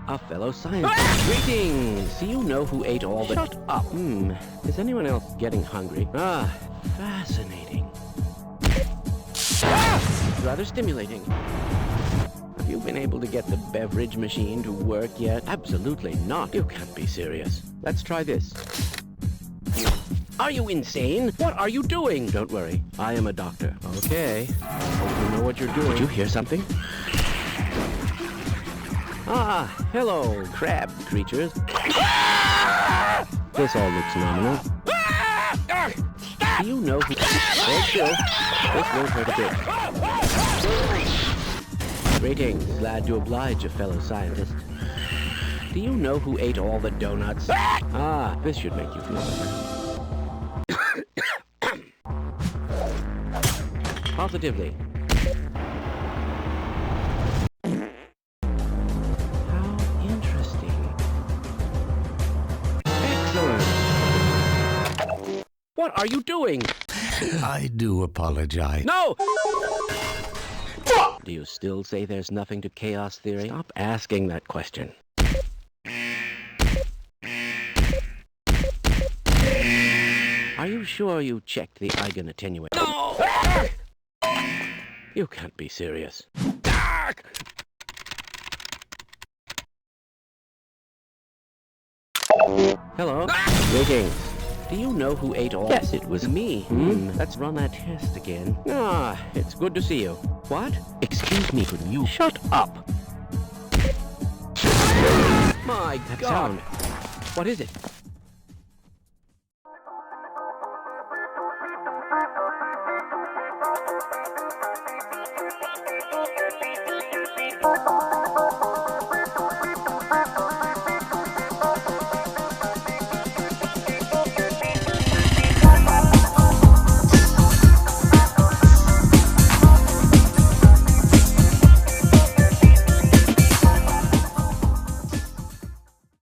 A fellow scientist. Greetings! Do you know who ate all the... Shut up! Is anyone else getting hungry? Ah, fascinating. Rather stimulating. Have you been able to get the beverage machine to work yet? Absolutely not. You can't be serious. Let's try this. Are you insane? What are you doing? Don't worry. I am a doctor. Okay. Hope you know what you're doing. Did you hear something? Ah, hello, crab creatures. This all looks nominal. Do you know who... Hold still. This won't hurt a bit. Greetings. Glad to oblige a fellow scientist. Do you know who ate all the donuts? Ah, this should make you feel better. Positively. How interesting. Excellent. What are you doing? I do apologize. No! Do you still say there's nothing to chaos theory? Stop asking that question. Are you sure you checked the eigenattenuate? No! You can't be serious. Hello? Greetings. Do you know who ate all? Yes, it was me. Let's run that test again. Ah, it's good to see you. What? Excuse me, could you shut up? My God. Sound. What is it?